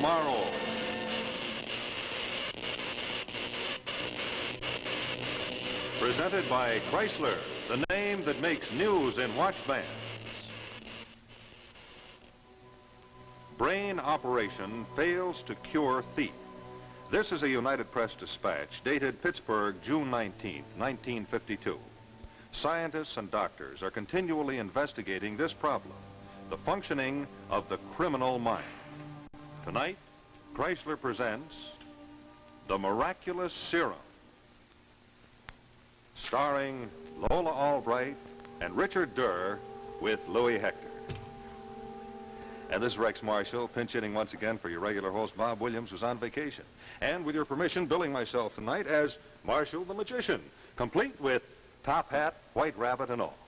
tomorrow. Presented by Chrysler, the name that makes news in watch bands. Brain operation fails to cure thief. This is a United Press dispatch dated Pittsburgh, June 19, 1952. Scientists and doctors are continually investigating this problem, the functioning of the criminal mind. Tonight, Chrysler presents The Miraculous Serum, starring Lola Albright and Richard Durr with Louis Hector. And this is Rex Marshall, pinch hitting once again for your regular host, Bob Williams, who's on vacation. And with your permission, billing myself tonight as Marshall the Magician, complete with top hat, white rabbit, and all.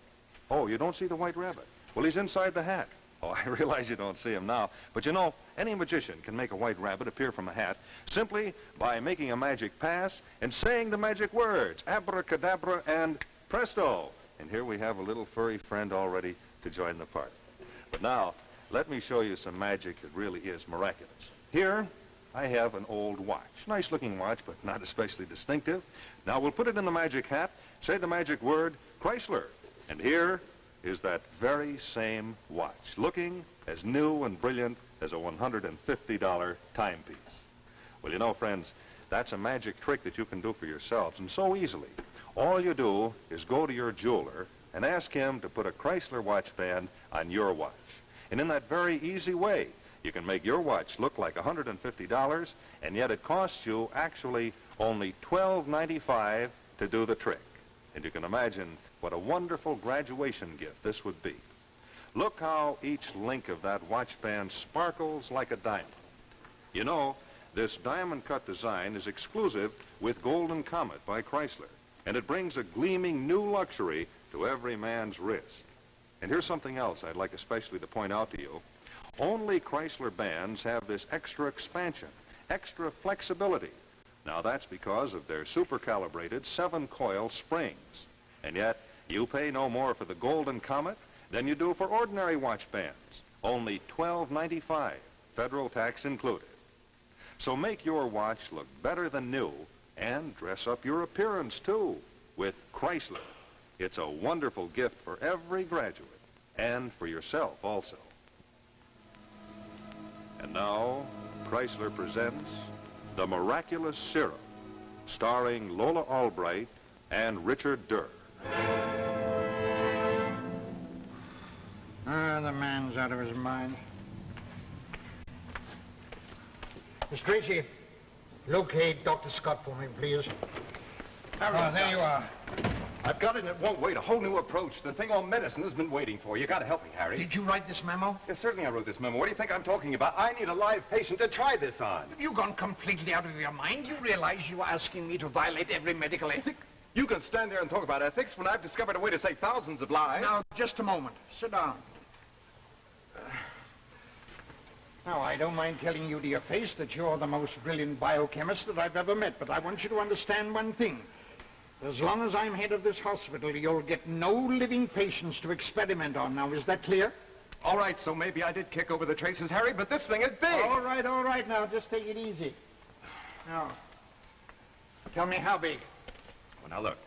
Oh, you don't see the white rabbit? Well, he's inside the hat. Oh, I realize you don't see him now, but you know, any magician can make a white rabbit appear from a hat simply by making a magic pass and saying the magic words, abracadabra and presto. And here we have a little furry friend all ready to join the party. But now, let me show you some magic that really is miraculous. Here, I have an old watch. Nice looking watch, but not especially distinctive. Now, we'll put it in the magic hat, say the magic word, Chrysler. And here is that very same watch, looking as new and brilliant as a $150 timepiece. Well, you know, friends, that's a magic trick that you can do for yourselves, and so easily. All you do is go to your jeweler and ask him to put a Chrysler watch band on your watch. And in that very easy way, you can make your watch look like $150, and yet it costs you actually only $12.95 to do the trick. And you can imagine what a wonderful graduation gift this would be. Look how each link of that watch band sparkles like a diamond. You know, this diamond-cut design is exclusive with Golden Comet by Chrysler, and it brings a gleaming new luxury to every man's wrist. And here's something else I'd like especially to point out to you. Only Chrysler bands have this extra expansion, extra flexibility. Now, that's because of their super-calibrated 7-coil springs. And yet, you pay no more for the Golden Comet than you do for ordinary watch bands. Only $12.95, federal tax included. So make your watch look better than new and dress up your appearance, too, with Chrysler. It's a wonderful gift for every graduate, and for yourself also. And now, Chrysler presents The Miraculous Serum, starring Lola Albright and Richard Durr. The man's out of his mind. Miss Tracy, locate Dr. Scott for me, please. Oh, there you are. I've got it and it won't wait. A whole new approach. The thing on medicine has been waiting for. You gotta help me, Harry. Did you write this memo? Yes, certainly I wrote this memo. What do you think I'm talking about? I need a live patient to try this on. Have you gone completely out of your mind? You realize you are asking me to violate every medical ethic? You can stand there and talk about ethics when I've discovered a way to save thousands of lives. Now, just a moment. Sit down. Now, I don't mind telling you to your face that you're the most brilliant biochemist that I've ever met, but I want you to understand one thing. As long as I'm head of this hospital, you'll get no living patients to experiment on. Now, is that clear? All right, so maybe I did kick over the traces, Harry, but this thing is big. All right. Now, just take it easy. Now, tell me how big. Well, now, look.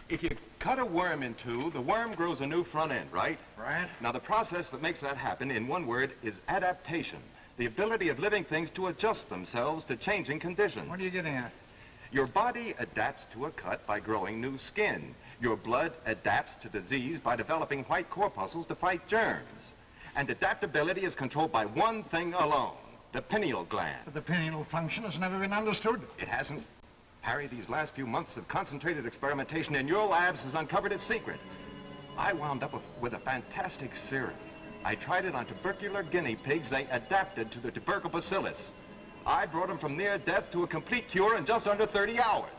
If you cut a worm in two, the worm grows a new front end, right? Right. Now, the process that makes that happen, in one word, is adaptation. The ability of living things to adjust themselves to changing conditions. What are you getting at? Your body adapts to a cut by growing new skin. Your blood adapts to disease by developing white corpuscles to fight germs. And adaptability is controlled by one thing alone, the pineal gland. But the pineal function has never been understood. It hasn't? Harry, these last few months of concentrated experimentation in your labs has uncovered its secret. I wound up with a fantastic serum. I tried it on tubercular guinea pigs. They adapted to the tuberculous. I brought them from near death to a complete cure in just under 30 hours.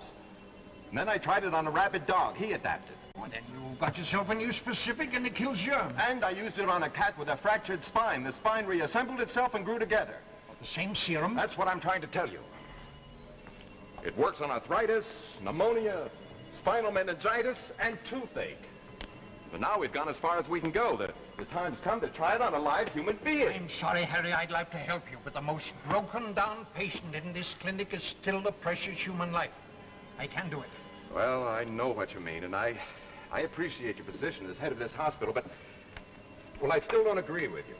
And then I tried it on a rabid dog. He adapted. Well, then you got yourself a new specific and it kills germs. And I used it on a cat with a fractured spine. The spine reassembled itself and grew together. Well, the same serum? That's what I'm trying to tell you. It works on arthritis, pneumonia, spinal meningitis, and toothache. But now we've gone as far as we can go. The time's come to try it on a live human being. I'm sorry, Harry. I'd like to help you, but the most broken-down patient in this clinic is still the precious human life. I can do it. Well, I know what you mean, and I appreciate your position as head of this hospital, but, well, I still don't agree with you.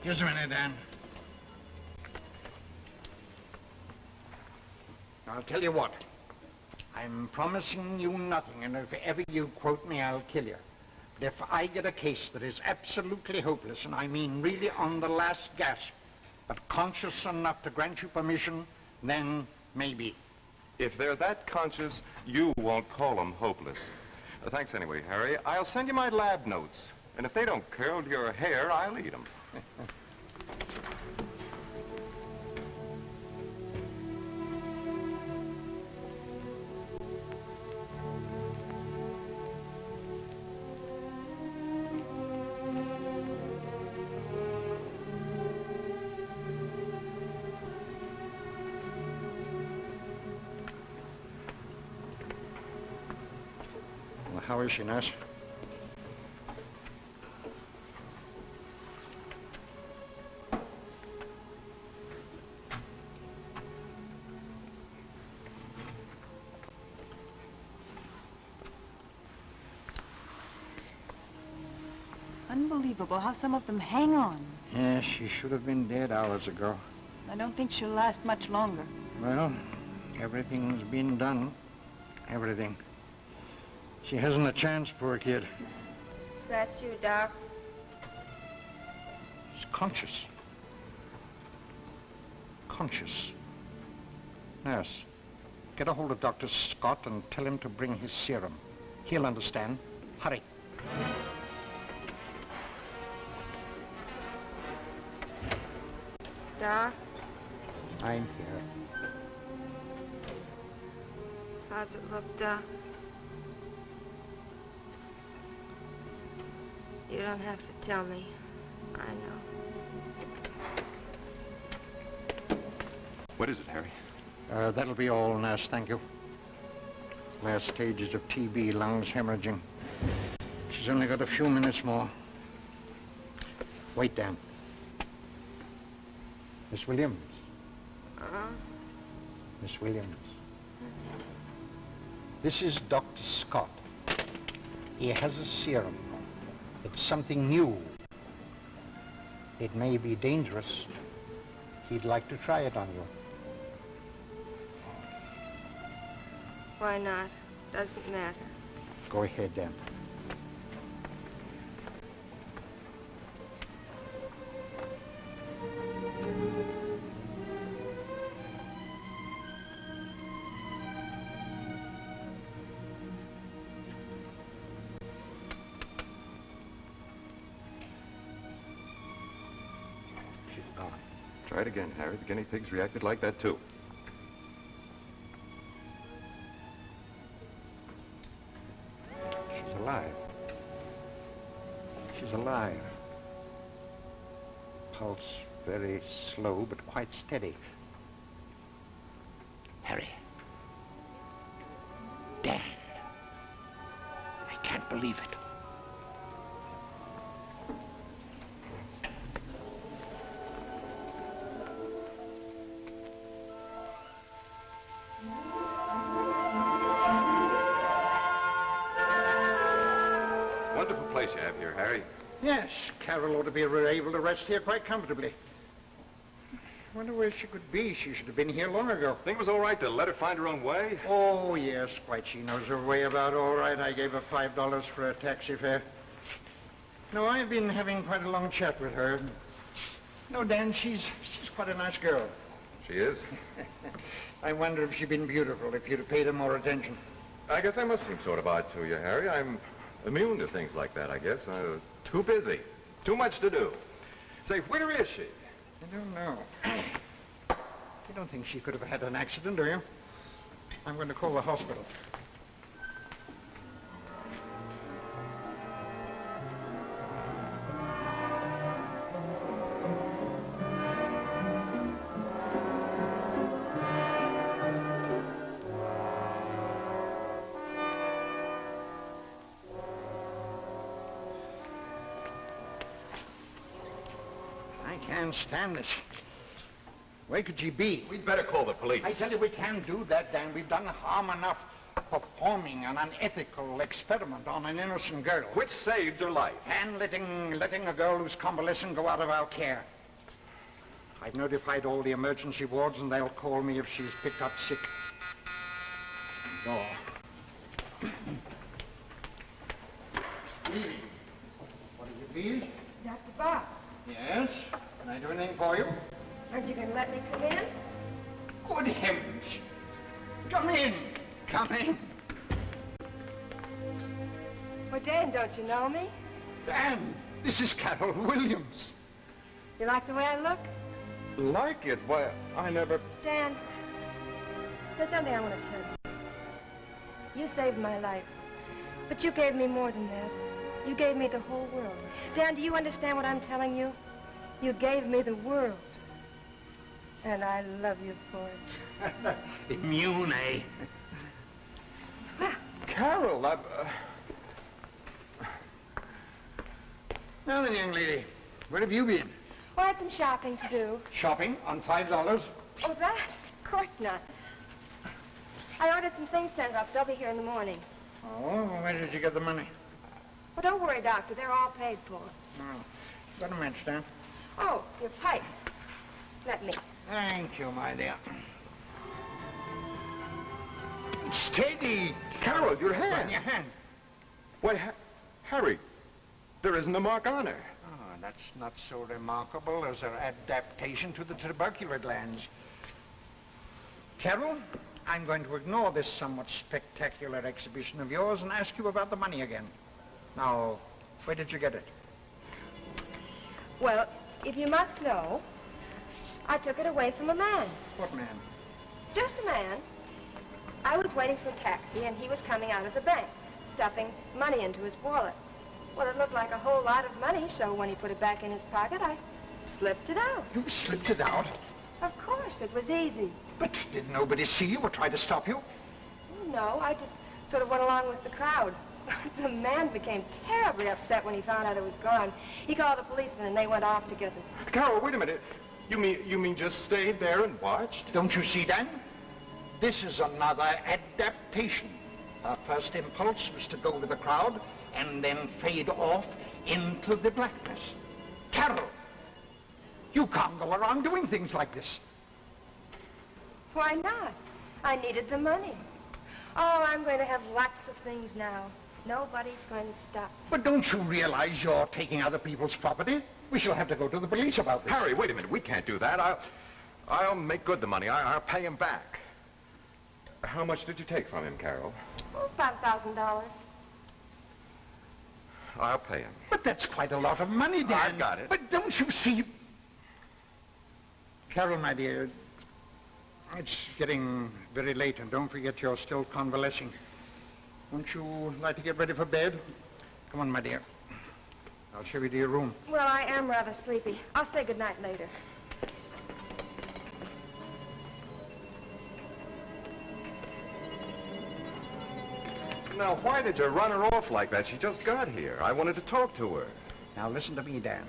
Just a minute, Dan. I'll tell you what. I'm promising you nothing, and if ever you quote me, I'll kill you. But if I get a case that is absolutely hopeless, and I mean really on the last gasp, but conscious enough to grant you permission, then maybe. If they're that conscious, you won't call them hopeless. Thanks anyway, Harry. I'll send you my lab notes, and if they don't curl your hair, I'll eat them. Well, how is she, nurse? Unbelievable how some of them hang on. Yes, she should have been dead hours ago. I don't think she'll last much longer. Well, everything's been done. Everything. She hasn't a chance, poor kid. Is that you, Doc? She's conscious. Conscious. Nurse, get a hold of Dr. Scott and tell him to bring his serum. He'll understand. Hurry. Doc, I'm here. how's it look, Doc? You don't have to tell me. I know. What is it, Harry? That'll be all, nurse, thank you. Last stages of TB, lungs hemorrhaging. She's only got a few minutes more. Wait, Dan. Miss Williams. Miss Williams. This is Dr. Scott. He has a serum. It's something new. It may be dangerous. He'd like to try it on you. Why not? Doesn't matter. Go ahead, Dan. She's gone. Try it again, Harry. The guinea pigs reacted like that, too. She's alive. She's alive. Pulse very slow, but quite steady. Harry. Dan. I can't believe it. Wonderful place you have here, Harry. Yes, Carol ought to be able to rest here quite comfortably. I wonder where she could be. She should have been here long ago. Think it was all right to let her find her own way? Oh, yes, quite. She knows her way about all right. I gave her $5 for a taxi fare. No, I've been having quite a long chat with her. No, Dan, she's quite a nice girl. She is? I wonder if she'd been beautiful if you'd have paid her more attention. I guess I must seem sort of odd to you, Harry. I'm immune to things like that, I guess. Too busy. Too much to do. Say, where is she? I don't know. You don't think she could have had an accident, do you? I'm going to call the hospital. can't stand this. Where could she be? We'd better call the police. I tell you, we can't do that, Dan. We've done harm enough performing an unethical experiment on an innocent girl. Which saved her life. And letting a girl who's convalescent go out of our care. I've notified all the emergency wards, and they'll call me if she's picked up sick. Door. Stevie, what do you please? Dr. Bob, Yes? Can I do anything for you? aren't you going to let me come in? Good heavens! Come in! Come in! Well, Dan, don't you know me? Dan, this is Carol Williams. You like the way I look? Like it? Why, I never... Dan, there's something I want to tell you. You saved my life, but you gave me more than that. You gave me the whole world. Dan, do you understand what I'm telling you? You gave me the world. And I love you for it. Immune, eh? Carol, Now then, young lady, where have you been? Well, I had some shopping to do. Shopping on $5? Oh, that? Of course not. I ordered some things sent up. They'll be here in the morning. Oh, where did you get the money? Well, don't worry, Doctor. They're all paid for. Oh, got a match, Dan. Oh, your pipe. Let me. Thank you, my dear. Steady! Carol, your On hand. your hand. Why, Harry, there isn't a mark on her. Oh, that's not so remarkable as her adaptation to the tubercular glands. Carol, I'm going to ignore this somewhat spectacular exhibition of yours and ask you about the money again. Now, where did you get it? Well, if you must know, I took it away from a man. What man? Just a man. I was waiting for a taxi, and he was coming out of the bank, stuffing money into his wallet. Well, it looked like a whole lot of money, so when he put it back in his pocket, I slipped it out. You slipped it out? Of course, it was easy. But did nobody see you or try to stop you? No, I just sort of went along with the crowd. The man became terribly upset when he found out it was gone. He called the policeman, and they went off together. Carol, wait a minute. You mean just stayed there and watched? Don't you see, Dan? This is another adaptation. Her first impulse was to go with the crowd and then fade off into the blackness. Carol, you can't go around doing things like this. Why not? I needed the money. Oh, I'm going to have lots of things now. Nobody's going to stop. But don't you realize you're taking other people's property? We shall have to go to the police about this. Harry, wait a minute. We can't do that. I'll make good the money. I'll pay him back. How much did you take from him, Carol? Oh, about $1,000. I'll pay him. But that's quite a lot of money, Dan. I've got it. But don't you see... Carol, my dear, it's getting very late, and don't forget you're still convalescing. Won't you like to get ready for bed? Come on, my dear. I'll show you to your room. Well, I am rather sleepy. I'll say goodnight later. Now, why did you run her off like that? She just got here. I wanted to talk to her. Now, listen to me, Dan.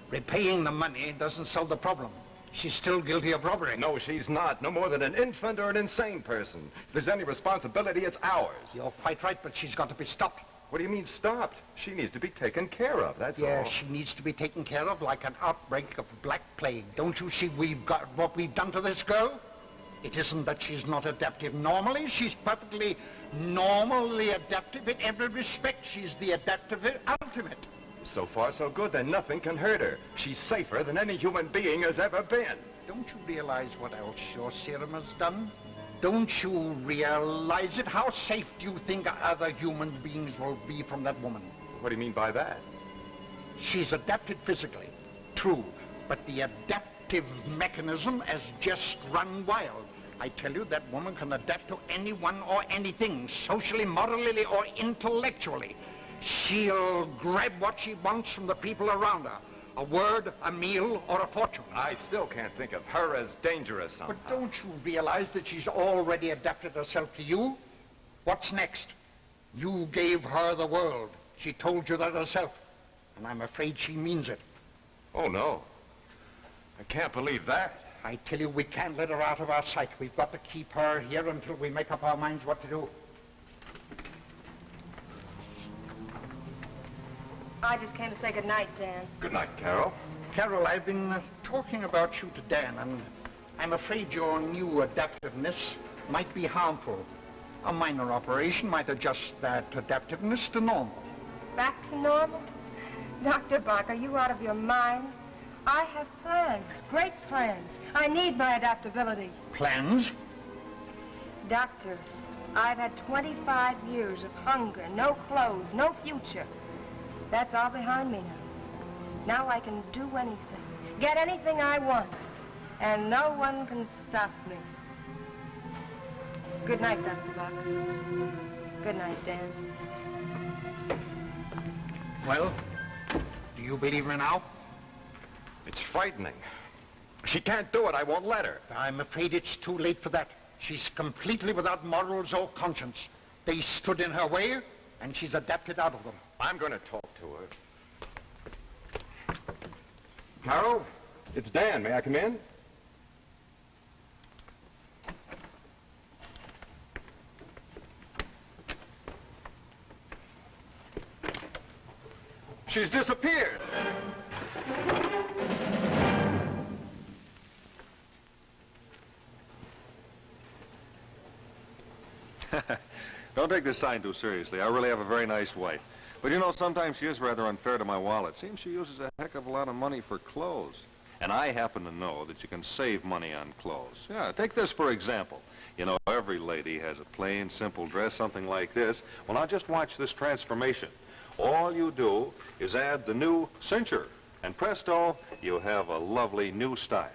Repaying the money doesn't solve the problem. She's still guilty of robbery. No, she's not. No more than an infant or an insane person. If there's any responsibility, it's ours. You're quite right, but she's got to be stopped. What do you mean stopped? She needs to be taken care of, that's Yeah, all. she needs to be taken care of like an outbreak of black plague. Don't you see we've got what we've done to this girl? It isn't that she's not adaptive normally. She's perfectly normally adaptive in every respect. She's the adaptive ultimate. So far, so good. Then nothing can hurt her. She's safer than any human being has ever been. Don't you realize what else your serum has done? Don't you realize it? How safe do you think other human beings will be from that woman? What do you mean by that? She's adapted physically, true, but the adaptive mechanism has just run wild. I tell you, that woman can adapt to anyone or anything, socially, morally, or intellectually. She'll grab what she wants from the people around her. A word, a meal, or a fortune. I still can't think of her as dangerous somehow. But don't you realize that she's already adapted herself to you? What's next? You gave her the world. She told you that herself. And I'm afraid she means it. Oh, no. I can't believe that. I tell you, we can't let her out of our sight. We've got to keep her here until we make up our minds what to do. I just came to say good night, Dan. Good night, Carol. Carol, I've been talking about you to Dan, and I'm afraid your new adaptiveness might be harmful. A minor operation might adjust that adaptiveness to normal. Back to normal? Dr. Bach, are you out of your mind? I have plans, great plans. I need my adaptability. Plans? Doctor, I've had 25 years of hunger, no clothes, no future. That's all behind me now. Now I can do anything, get anything I want, and no one can stop me. Good night, Dr. Bach. Good night, Dan. Well, do you believe me now? It's frightening. She can't do it. I won't let her. I'm afraid it's too late for that. She's completely without morals or conscience. They stood in her way, and she's adapted out of them. I'm going to talk to her. Carol, it's Dan. May I come in? She's disappeared. Don't take this sign too seriously. I really have a very nice wife. But you know, sometimes she is rather unfair to my wallet. Seems she uses a heck of a lot of money for clothes. And I happen to know that you can save money on clothes. Yeah, take this for example. You know, every lady has a plain, simple dress, something like this. Well, now just watch this transformation. All you do is add the new cincher, and presto, you have a lovely new style.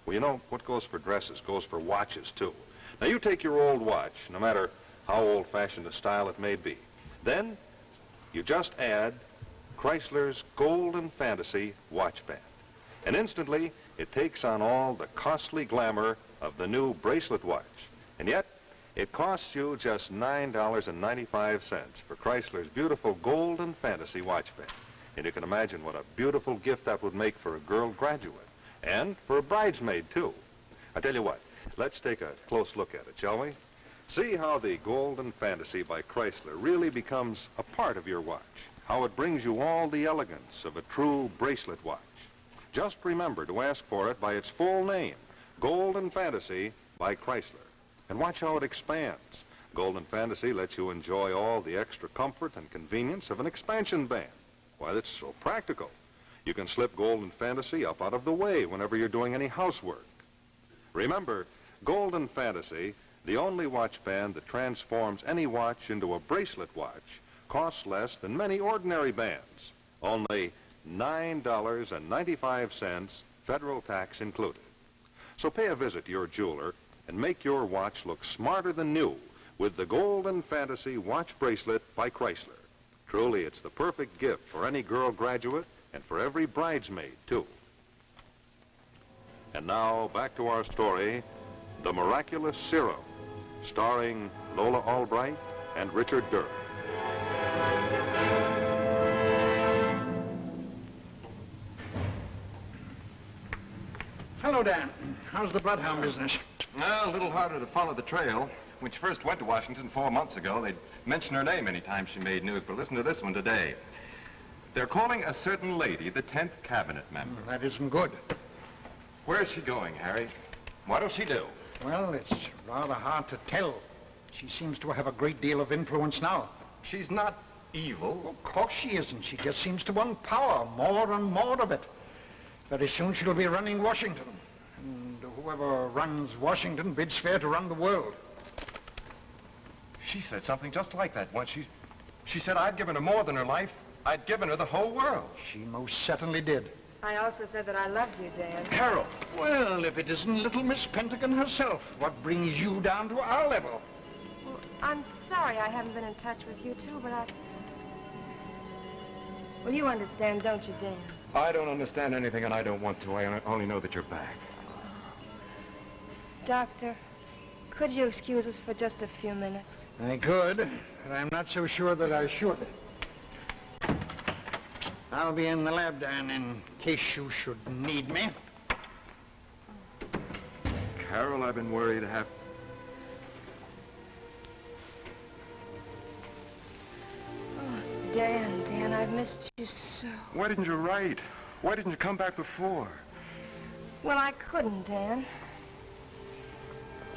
Well, you know, what goes for dresses goes for watches, too. Now, you take your old watch, no matter how old-fashioned the style it may be. Then, you just add Chrysler's Golden Fantasy watch band. And instantly, it takes on all the costly glamour of the new bracelet watch. And yet, it costs you just $9.95 for Chrysler's beautiful Golden Fantasy watch band. And you can imagine what a beautiful gift that would make for a girl graduate. And for a bridesmaid, too. I tell you what, let's take a close look at it, shall we? See how the Golden Fantasy by Chrysler really becomes a part of your watch. How it brings you all the elegance of a true bracelet watch. Just remember to ask for it by its full name, Golden Fantasy by Chrysler. And watch how it expands. Golden Fantasy lets you enjoy all the extra comfort and convenience of an expansion band. Why, that's so practical. You can slip Golden Fantasy up out of the way whenever you're doing any housework. Remember, Golden Fantasy, the only watch band that transforms any watch into a bracelet watch, costs less than many ordinary bands. Only $9.95, federal tax included. So pay a visit to your jeweler and make your watch look smarter than new with the Golden Fantasy watch bracelet by Chrysler. Truly, it's the perfect gift for any girl graduate and for every bridesmaid, too. And now, back to our story, The Miraculous Serum, starring Lola Albright and Richard Durr. Hello, Dan. How's the bloodhound business? Well, a little harder to follow the trail. When she first went to Washington 4 months ago, they'd mention her name any time she made news, but listen to this one today. They're calling a certain lady the 10th cabinet member. That isn't good. Where's she going, Harry? What'll she do? Well, it's rather hard to tell. She seems to have a great deal of influence now. She's not evil. Of course she isn't. She just seems to want power, more and more of it. Very soon she'll be running Washington. And whoever runs Washington bids fair to run the world. She said something just like that once. She said I'd given her more than her life. I'd given her the whole world. She most certainly did. I also said that I loved you, Dan. Carol! Well, if it isn't little Miss Pentagon herself, what brings you down to our level? Well, I'm sorry I haven't been in touch with you, too, but Well, you understand, don't you, Dan? I don't understand anything, and I don't want to. I only know that you're back. Doctor, could you excuse us for just a few minutes? I could, but I'm not so sure that I should. I'll be in the lab, Dan, in case you should need me. Carol, I've been worried Oh, Dan, I've missed you so. Why didn't you write? Why didn't you come back before? Well, I couldn't, Dan.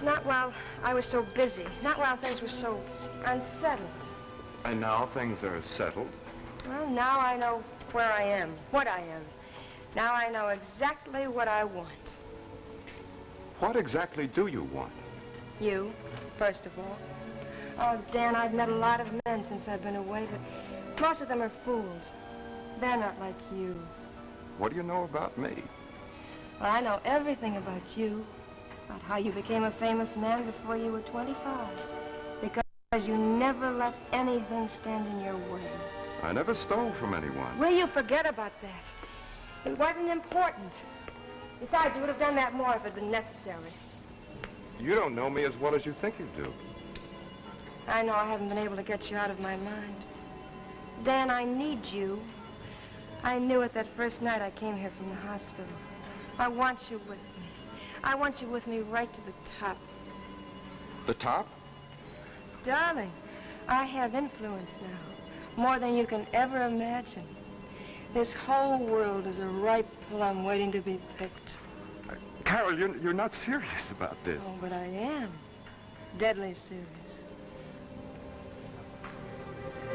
Not while I was so busy. Not while things were so unsettled. And now things are settled. Well, now I know where I am, what I am. Now I know exactly what I want. What exactly do you want? You, first of all. Oh, Dan, I've met a lot of men since I've been away, but most of them are fools. They're not like you. What do you know about me? Well, I know everything about you. About how you became a famous man before you were 25. Because you never let anything stand in your way. I never stole from anyone. Will you forget about that? It wasn't important. Besides, you would have done that more if it had been necessary. You don't know me as well as you think you do. I know I haven't been able to get you out of my mind. Dan, I need you. I knew it that first night I came here from the hospital. I want you with me. I want you with me right to the top. The top? Darling, I have influence now. More than you can ever imagine. This whole world is a ripe plum waiting to be picked. Carol, you're not serious about this. Oh, but I am. Deadly serious.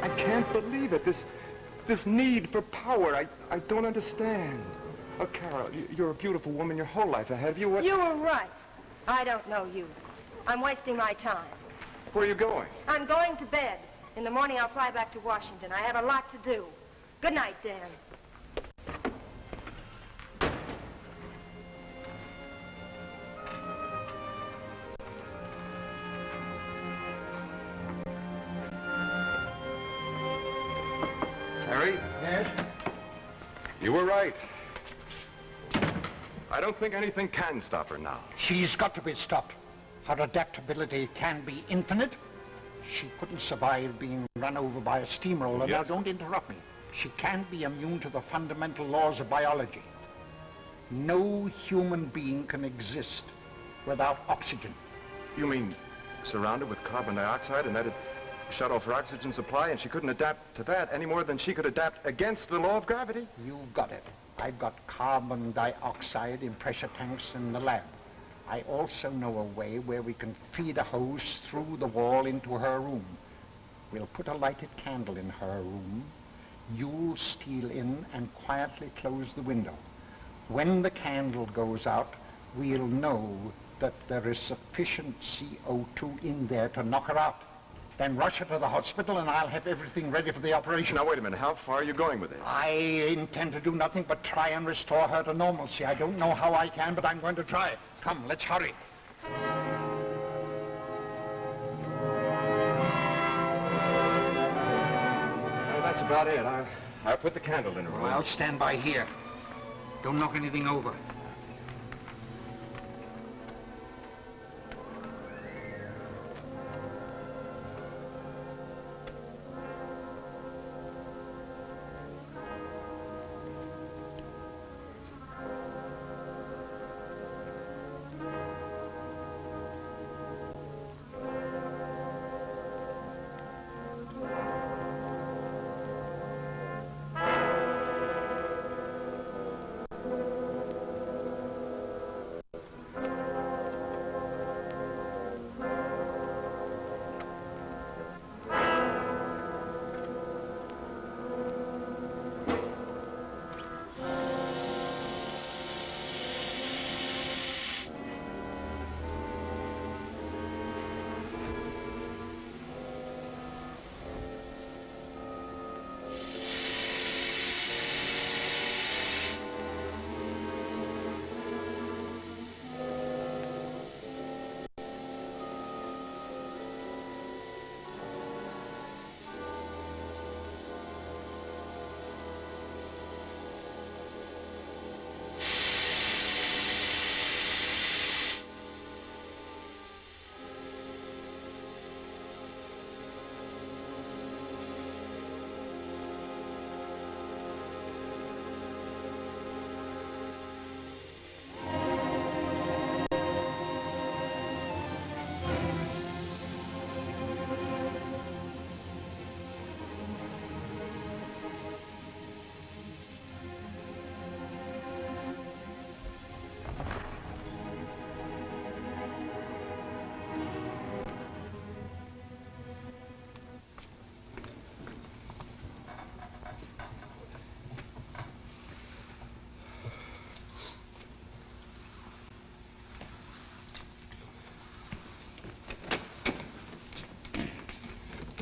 I can't believe it. This need for power. I don't understand. Oh, Carol, you're a beautiful woman your whole life ahead of you. What? You were right. I don't know you. I'm wasting my time. Where are you going? I'm going to bed. In the morning, I'll fly back to Washington. I have a lot to do. Good night, Dan. Harry? Yes? You were right. I don't think anything can stop her now. She's got to be stopped. Her adaptability can be infinite. She couldn't survive being run over by a steamroller. Yes. Now, don't interrupt me. She can't be immune to the fundamental laws of biology. No human being can exist without oxygen. You mean surrounded with carbon dioxide and that'd shut off her oxygen supply and she couldn't adapt to that any more than she could adapt against the law of gravity? You've got it. I've got carbon dioxide in pressure tanks in the lab. I also know a way where we can feed a hose through the wall into her room. We'll put a lighted candle in her room. You'll steal in and quietly close the window. When the candle goes out, we'll know that there is sufficient CO2 in there to knock her out. Then rush her to the hospital and I'll have everything ready for the operation. Now, wait a minute. How far are you going with this? I intend to do nothing but try and restore her to normalcy. I don't know how I can, but I'm going to try. Come, let's hurry. Well, that's about it. I'll put the candle in her room. Well, I'll stand by here. Don't knock anything over.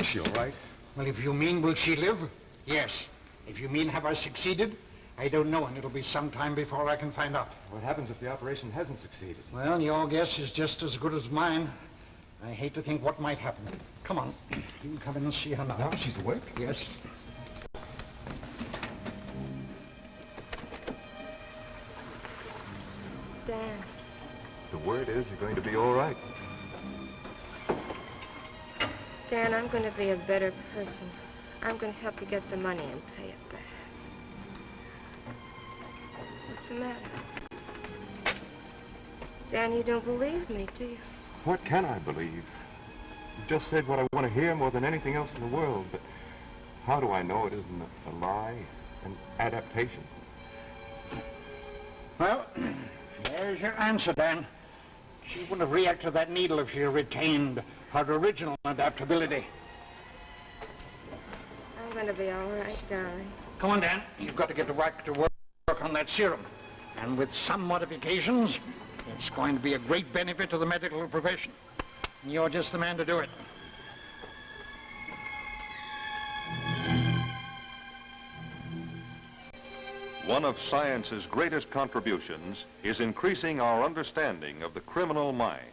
she all right? Well, if you mean will she live, yes. If you mean have I succeeded, I don't know, and it'll be some time before I can find out. What happens if the operation hasn't succeeded? Well, your guess is just as good as mine. I hate to think what might happen. Come on. You can come in and see her now. Now she's awake? Yes. Dan. The word is you're going to be all right. Dan, I'm going to be a better person. I'm going to help you get the money and pay it back. What's the matter? Dan, you don't believe me, do you? What can I believe? You just said what I want to hear more than anything else in the world, but how do I know it isn't a lie, an adaptation? Well, there's your answer, Dan. She wouldn't have reacted to that needle if she had retained her original adaptability. I'm going to be all right, darling. Come on, Dan. You've got to get to work on that serum. And with some modifications, it's going to be a great benefit to the medical profession. And you're just the man to do it. One of science's greatest contributions is increasing our understanding of the criminal mind.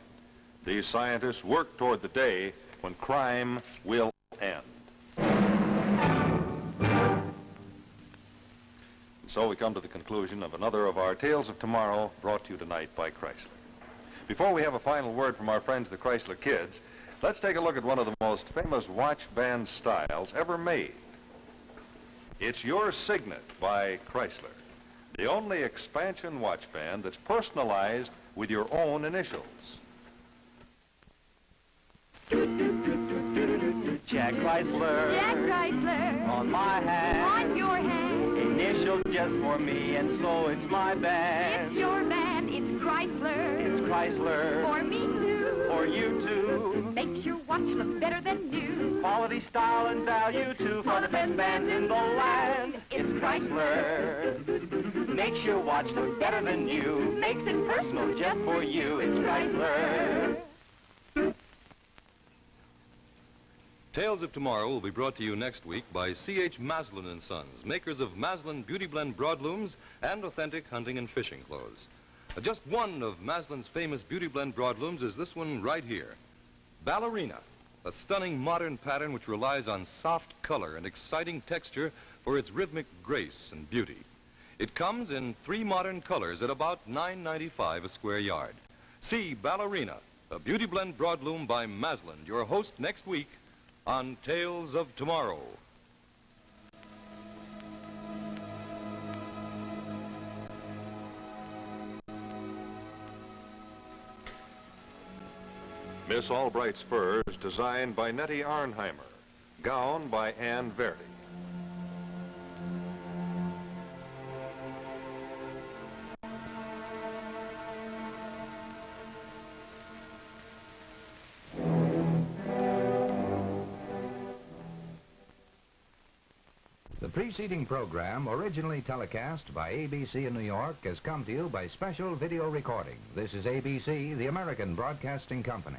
These scientists work toward the day when crime will end. And so we come to the conclusion of another of our Tales of Tomorrow, brought to you tonight by Chrysler. Before we have a final word from our friends, the Chrysler Kids, let's take a look at one of the most famous watch band styles ever made. It's your Signet by Chrysler, the only expansion watch band that's personalized with your own initials. Jack Chrysler. Jack Chrysler. On my hand. On your hand. Initials just for me, and so it's my band. It's your band. It's Chrysler. It's Chrysler. For me too. For you too. Makes your watch look better than new. Quality, style, and value too. For the best band in the land. It's Chrysler. Makes your watch look better than new. Makes it personal just for you. It's Chrysler. Tales of Tomorrow will be brought to you next week by C.H. Maslin & Sons, makers of Maslin Beauty Blend broadlooms and authentic hunting and fishing clothes. Just one of Maslin's famous Beauty Blend broadlooms is this one right here. Ballerina, a stunning modern pattern which relies on soft color and exciting texture for its rhythmic grace and beauty. It comes in 3 modern colors at about $9.95 a square yard. See Ballerina, a Beauty Blend broadloom by Maslin, your host next week on Tales of Tomorrow. Miss Albright's furs, designed by Nettie Arnheimer. Gown by Ann Verdi. The preceding program, originally telecast by ABC in New York, has come to you by special video recording. This is ABC, the American Broadcasting Company.